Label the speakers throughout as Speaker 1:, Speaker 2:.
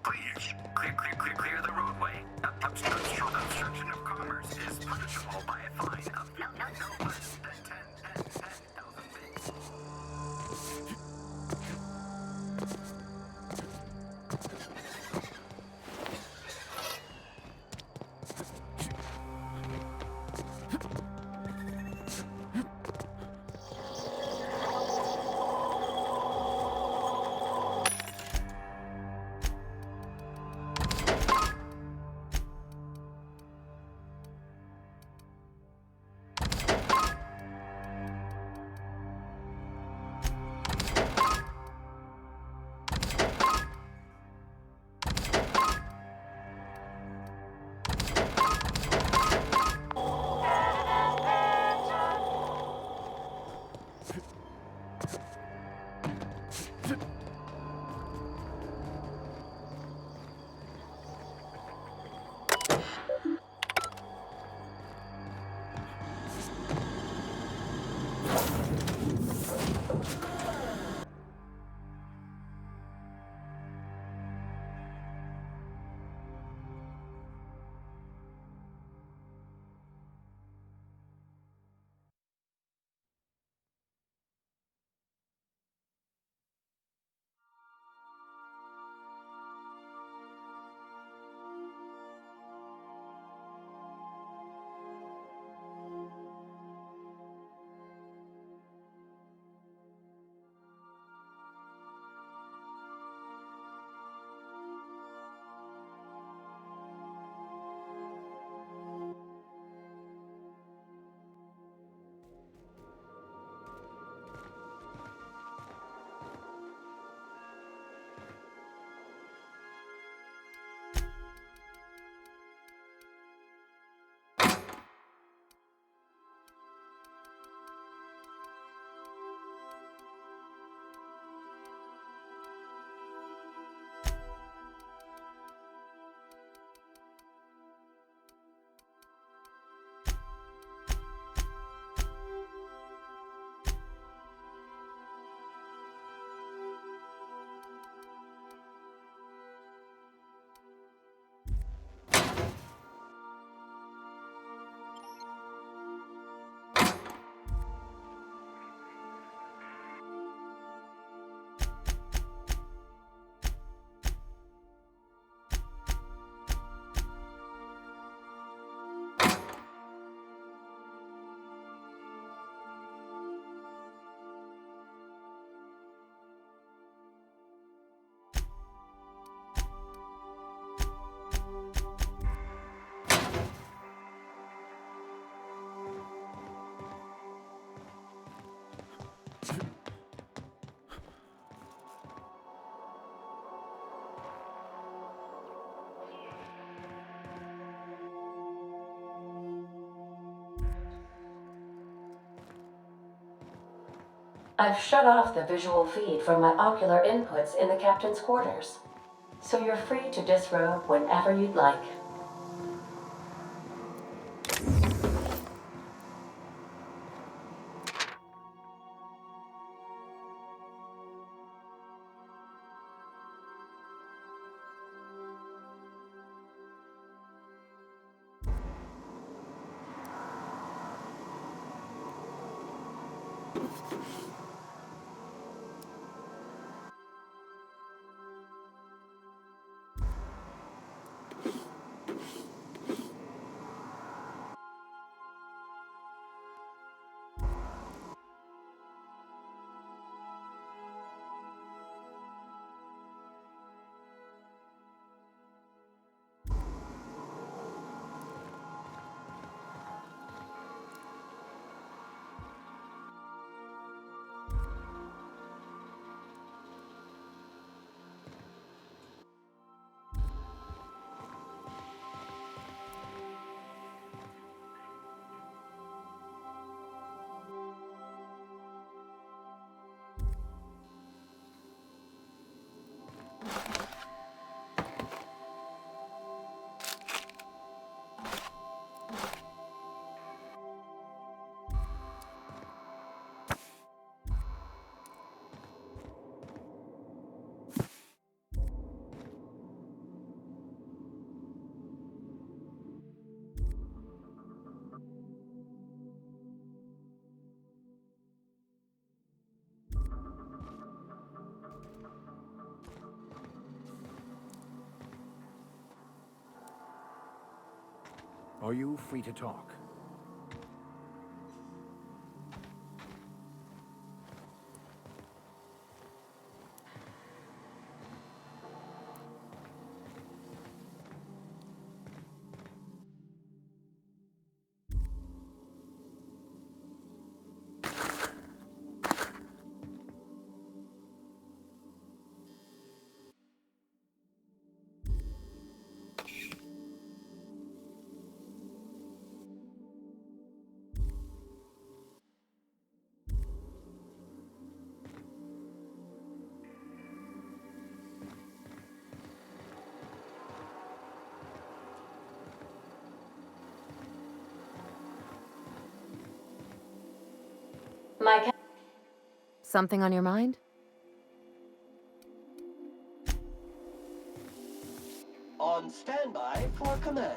Speaker 1: Please, clear the roadway. Obstruction of commerce is punishable by a fine of no less than 10,000 bits.
Speaker 2: I've shut off the visual feed from my ocular inputs in the captain's quarters, so you're free to disrobe whenever you'd like.
Speaker 3: Are you free to talk?
Speaker 2: My
Speaker 4: Something on your mind?
Speaker 5: On standby for command.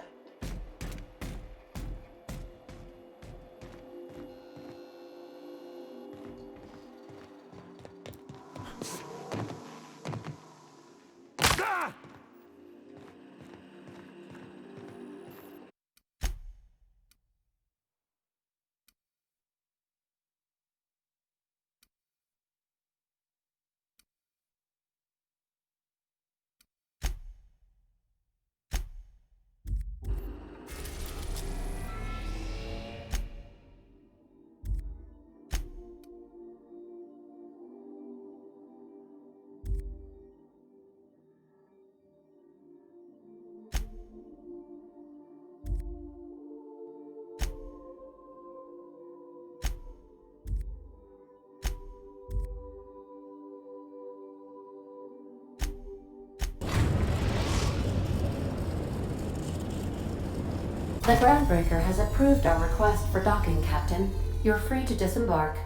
Speaker 2: The groundbreaker has approved our request for docking, Captain. You're free to disembark.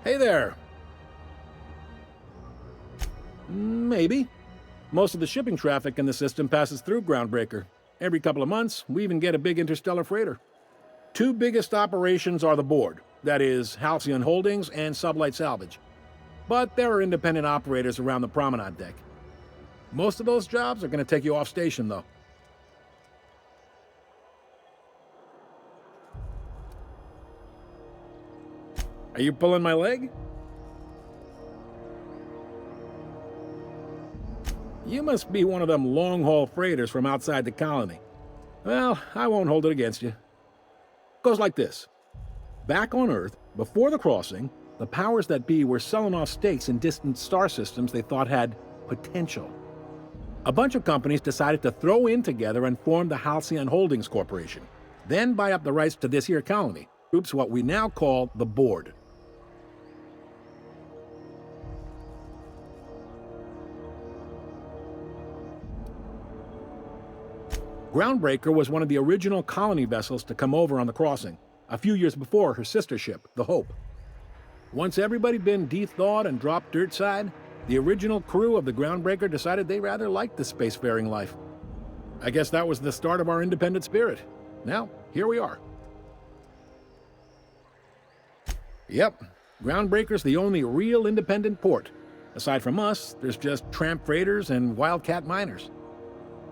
Speaker 6: Hey there. Maybe. Most of the shipping traffic in the system passes through Groundbreaker. Every couple of months, we even get a big interstellar freighter. Two biggest operations are the board, that is, Halcyon Holdings and Sublight Salvage. But there are independent operators around the promenade deck. Most of those jobs are going to take you off station, though. Are you pulling my leg? You must be one of them long-haul freighters from outside the colony. Well, I won't hold it against you. Goes like this. Back on Earth, before the crossing, the powers that be were selling off stakes in distant star systems they thought had potential. A bunch of companies decided to throw in together and form the Halcyon Holdings Corporation, then buy up the rights to this here colony. Oops, what we now call the Board. Groundbreaker was one of the original colony vessels to come over on the crossing, a few years before her sister ship, the Hope. Once everybody'd been de-thawed and dropped dirt side, the original crew of the Groundbreaker decided they rather liked the spacefaring life. I guess that was the start of our independent spirit. Now, here we are. Yep, Groundbreaker's the only real independent port. Aside from us, there's just tramp freighters and wildcat miners.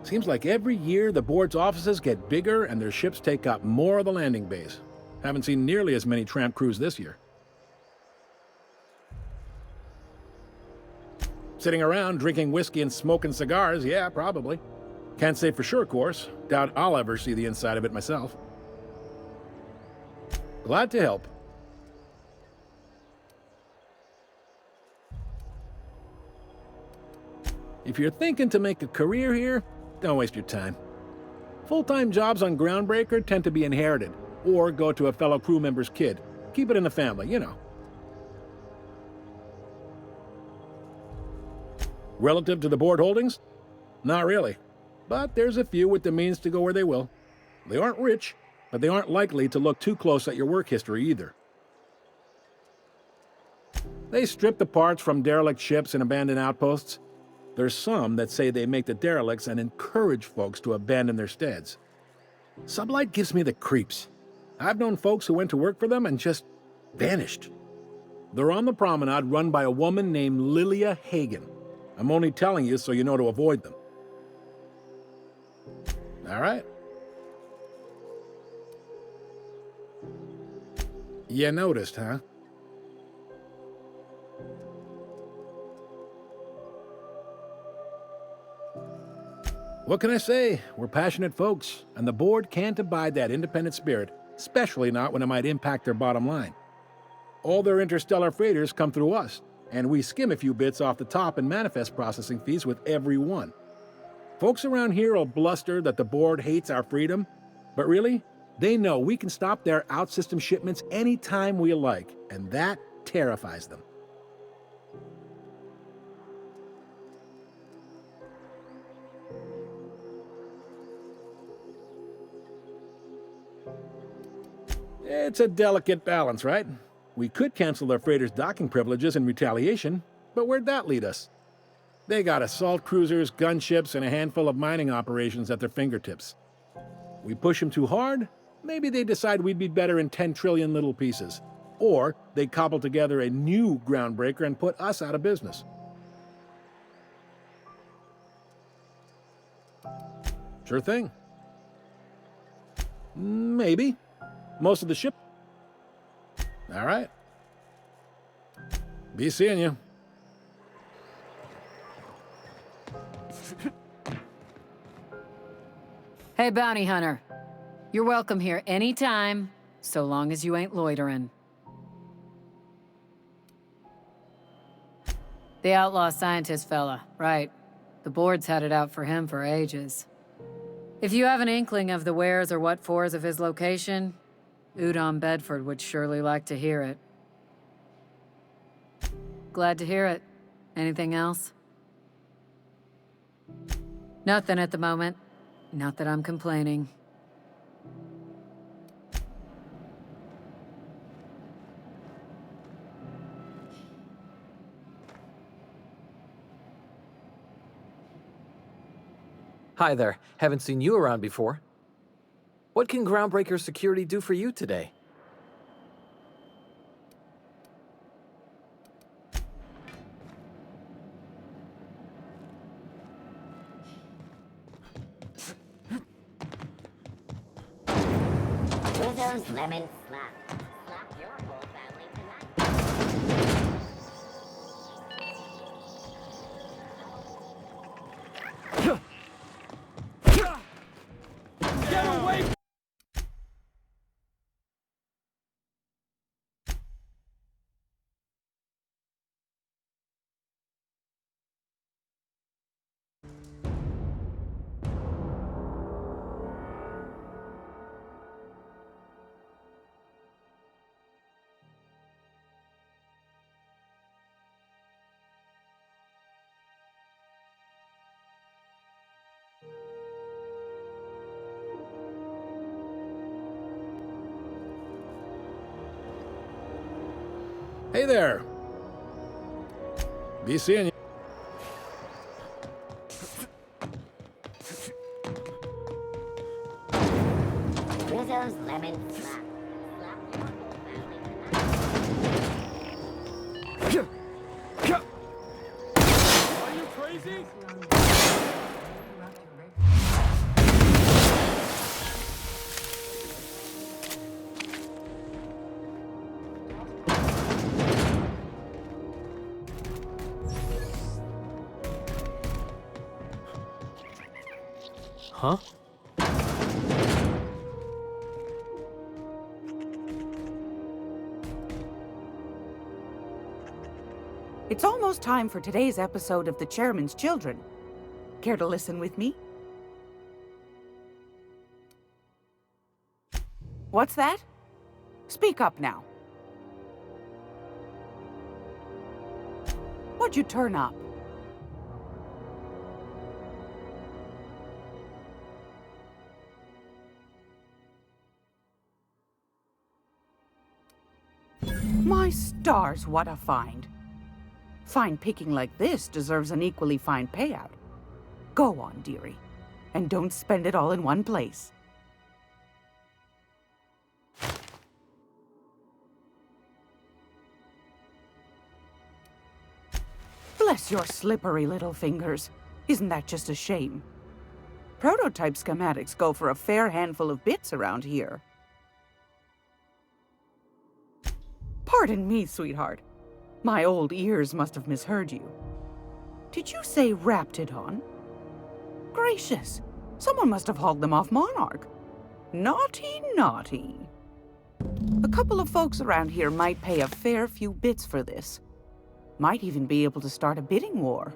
Speaker 6: Seems like every year the board's offices get bigger and their ships take up more of the landing bays. Haven't seen nearly as many tramp crews this year. Sitting around drinking whiskey and smoking cigars, yeah, probably. Can't say for sure, of course. Doubt I'll ever see the inside of it myself. Glad to help. If you're thinking to make a career here, don't waste your time. Full-time jobs on Groundbreaker tend to be inherited, or go to a fellow crew member's kid. Keep it in the family, you know. Relative to the board holdings? Not really. But there's a few with the means to go where they will. They aren't rich, but they aren't likely to look too close at your work history either. They strip the parts from derelict ships and abandoned outposts. There's some that say they make the derelicts and encourage folks to abandon their steads. Sublight gives me the creeps. I've known folks who went to work for them and just vanished. They're on the promenade run by a woman named Lilia Hagen. I'm only telling you so you know to avoid them. All right. You noticed, huh? What can I say? We're passionate folks, and the board can't abide that independent spirit, especially not when it might impact their bottom line. All their interstellar freighters come through us, and we skim a few bits off the top in manifest processing fees with every one. Folks around here will bluster that the board hates our freedom, but really, they know we can stop their out-system shipments anytime we like, and that terrifies them. It's a delicate balance, right? We could cancel their freighters' docking privileges in retaliation, but where'd that lead us? They got assault cruisers, gunships, and a handful of mining operations at their fingertips. We push them too hard, maybe they decide we'd be better in 10 trillion little pieces. Or they cobble together a new Groundbreaker and put us out of business. Sure thing. Maybe. Most of the ship. All right. Be seeing you.
Speaker 3: Hey, bounty hunter. You're welcome here anytime, so long as you ain't loitering. The outlaw scientist fella, right. The board's had it out for him for ages. If you have an inkling of the wheres or what-fors of his location, Udon Bedford would surely like to hear it. Glad to hear it. Anything else? Nothing at the moment. Not that I'm complaining.
Speaker 7: Hi there. Haven't seen you around before. What can Groundbreaker Security do for you today?
Speaker 8: Uzo's Lemon Slap. Slap your whole family tonight.
Speaker 5: Get
Speaker 6: Hey there. Be seeing you.
Speaker 8: Rizzo's lemon slap. Slap your whole family tonight.
Speaker 6: Are you crazy?
Speaker 7: Huh?
Speaker 9: It's almost time for today's episode of The Chairman's Children. Care to listen with me? What's that? Speak up now. What'd you turn up? My stars, what a find. Fine picking like this deserves an equally fine payout. Go on, dearie, and don't spend it all in one place. Bless your slippery little fingers. Isn't that just a shame? Prototype schematics go for a fair handful of bits around here. Pardon me, sweetheart. My old ears must have misheard you. Did you say Raptidon? Gracious, someone must have hauled them off Monarch. Naughty, naughty. A couple of folks around here might pay a fair few bits for this. Might even be able to start a bidding war.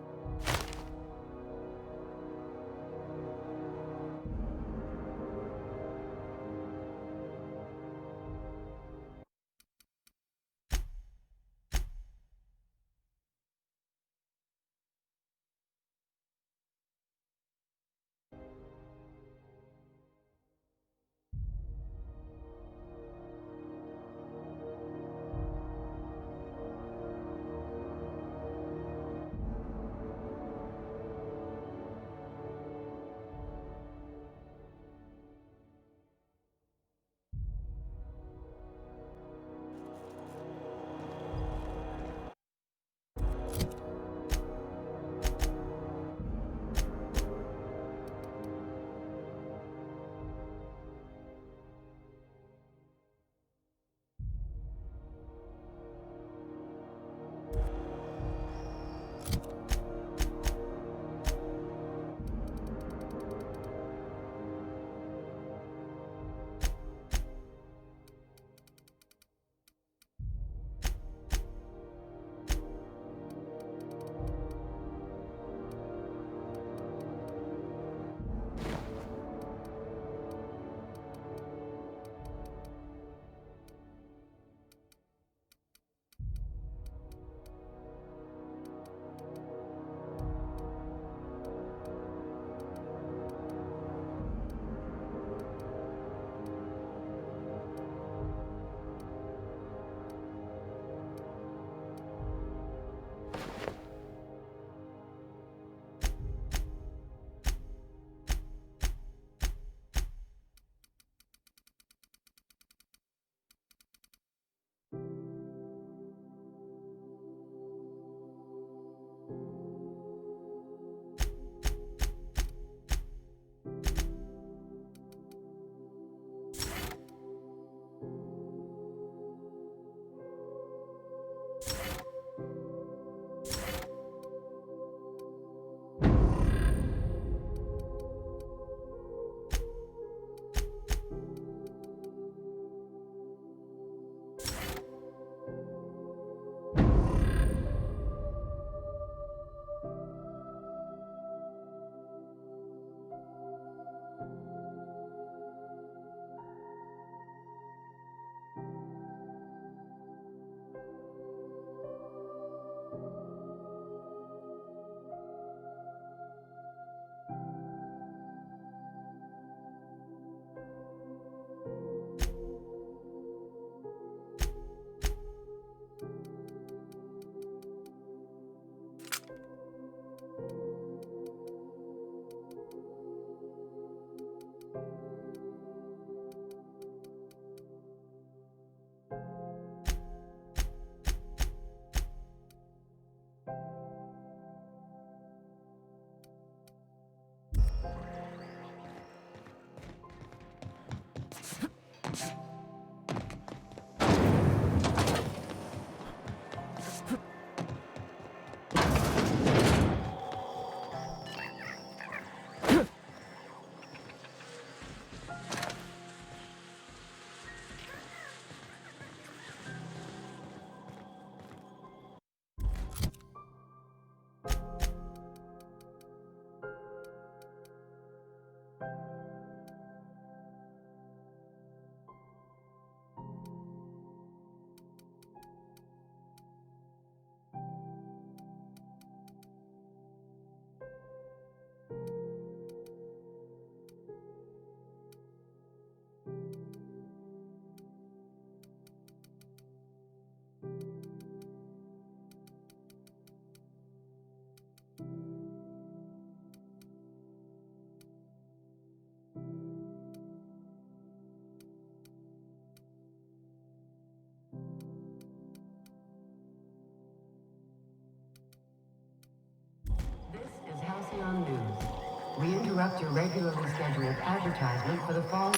Speaker 2: interrupt your regularly scheduled advertisement for the fall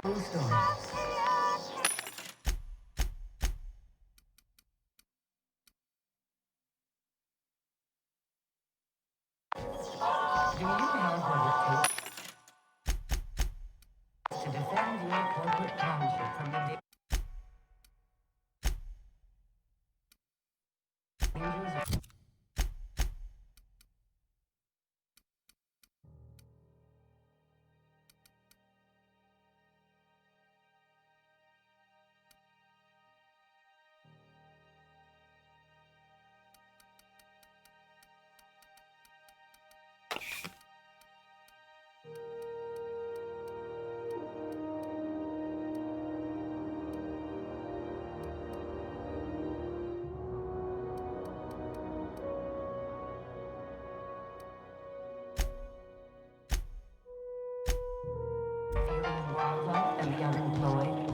Speaker 2: story. Do you have what it takes to defend your corporate township from the dangers of... alien wildlife and the unemployed?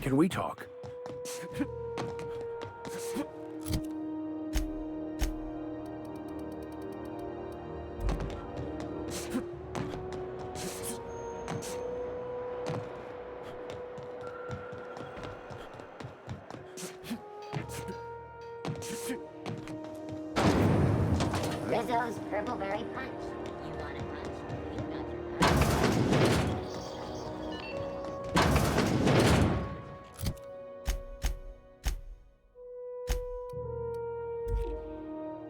Speaker 10: Can we talk?
Speaker 8: Rizzo's Purple Berry Punch. You want a punch? You got your punch.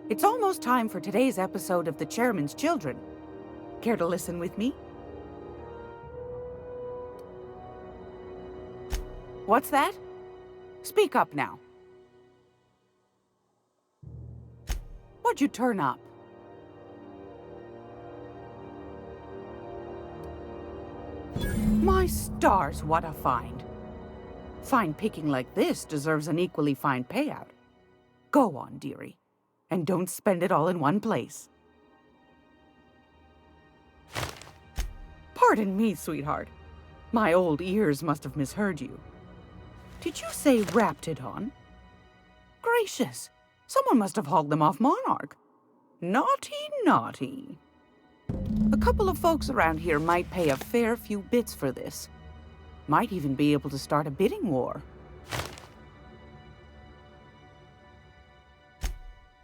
Speaker 9: It's almost time for today's episode of The Chairman's Children. Care to listen with me? What's that? Speak up now. What'd you turn up? My stars, what a find. Fine picking like this deserves an equally fine payout. Go on, dearie, and don't spend it all in one place. Pardon me, sweetheart. My old ears must have misheard you. Did you say Raptidon? Gracious, someone must have hauled them off Monarch. Naughty, naughty. A couple of folks around here might pay a fair few bits for this. Might even be able to start a bidding war.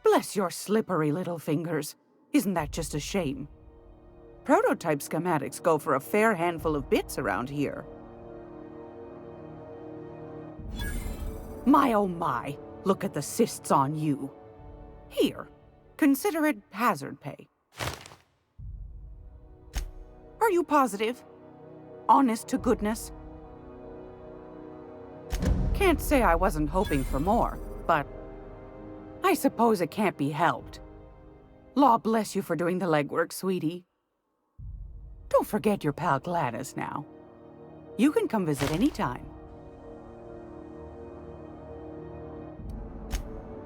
Speaker 9: Bless your slippery little fingers. Isn't that just a shame? Prototype schematics go for a fair handful of bits around here. My oh my, look at the cysts on you. Here, consider it hazard pay. Are you positive? Honest to goodness? Can't say I wasn't hoping for more, but I suppose it can't be helped. Law bless you for doing the legwork, sweetie. Don't forget your pal Gladys now. You can come visit anytime.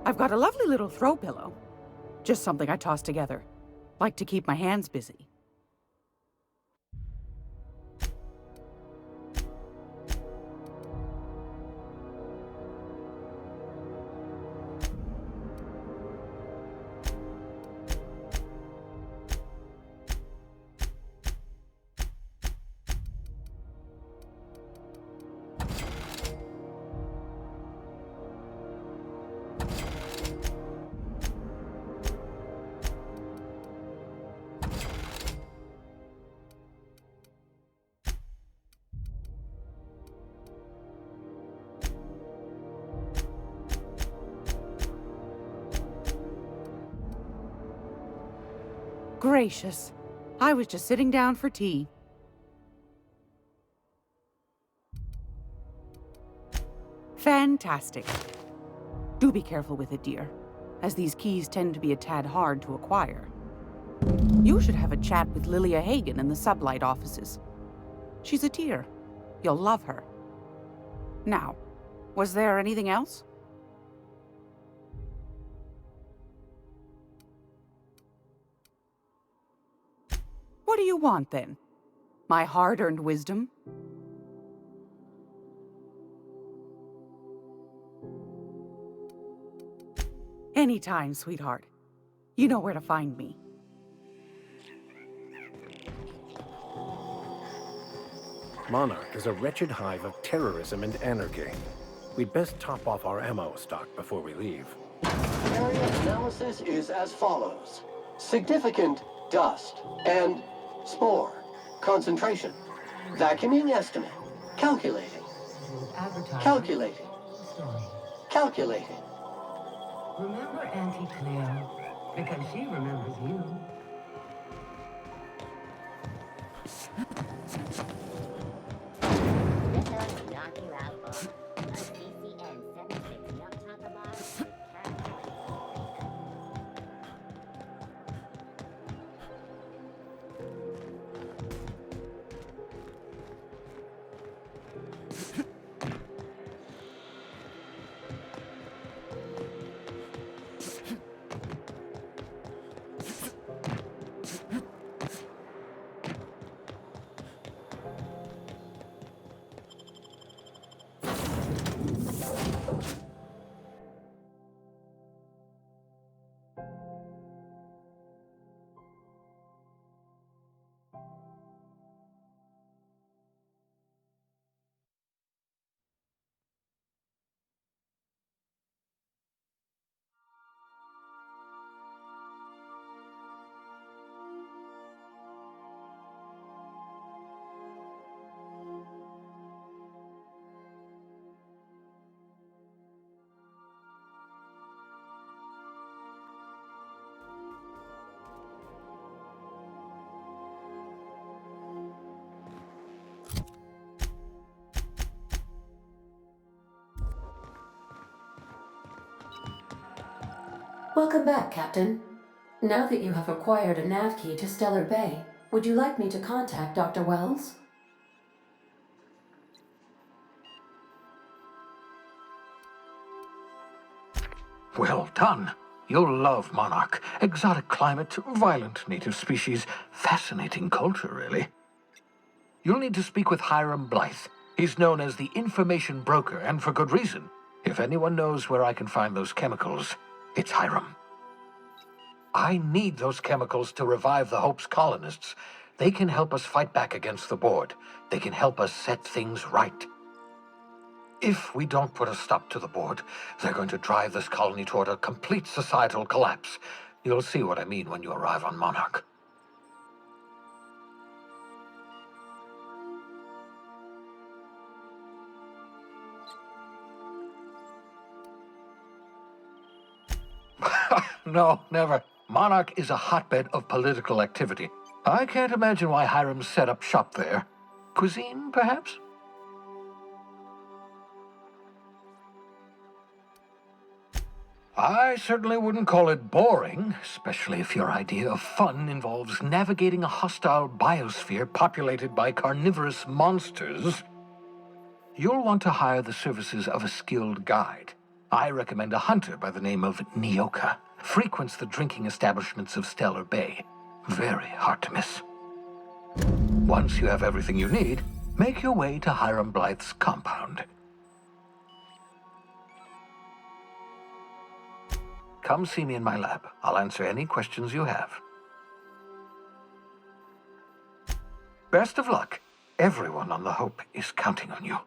Speaker 9: I've got a lovely little throw pillow. Just something I toss together. Like to keep my hands busy. Gracious. I was just sitting down for tea. Fantastic. Do be careful with it, dear, as these keys tend to be a tad hard to acquire. You should have a chat with Lilia Hagen in the sublight offices. She's a dear. You'll love her. Now, was there anything else? What do you want, then? My hard-earned wisdom? Anytime, sweetheart. You know where to find me.
Speaker 10: Monarch is a wretched hive of terrorism and anarchy. We'd best top off our ammo stock before we leave.
Speaker 5: Area analysis is as follows. Significant dust and spore concentration. Vacuuming estimate. Calculating. Calculating. Calculating.
Speaker 11: Remember Auntie Cleo, because she remembers you.
Speaker 8: Rizzo's knock you out boss. A CCN 76 milk chocolate bar with caramel.
Speaker 2: Welcome back, Captain. Now that you have acquired a nav key to Stellar Bay, would you like me to contact Dr. Wells?
Speaker 12: Well done. You'll love Monarch. Exotic climate, violent native species, fascinating culture, really. You'll need to speak with Hiram Blythe. He's known as the information broker, and for good reason. If anyone knows where I can find those chemicals, it's Hiram. I need those chemicals to revive the Hope's colonists. They can help us fight back against the Board. They can help us set things right. If we don't put a stop to the Board, they're going to drive this colony toward a complete societal collapse. You'll see what I mean when you arrive on Monarch. No, never. Monarch is a hotbed of political activity. I can't imagine why Hiram set up shop there. Cuisine, perhaps? I certainly wouldn't call it boring, especially if your idea of fun involves navigating a hostile biosphere populated by carnivorous monsters. You'll want to hire the services of a skilled guide. I recommend a hunter by the name of Nyoka. Frequents the drinking establishments of Stellar Bay. Very hard to miss. Once you have everything you need, make your way to Hiram Blythe's compound. Come see me in my lab. I'll answer any questions you have. Best of luck. Everyone on the Hope is counting on you.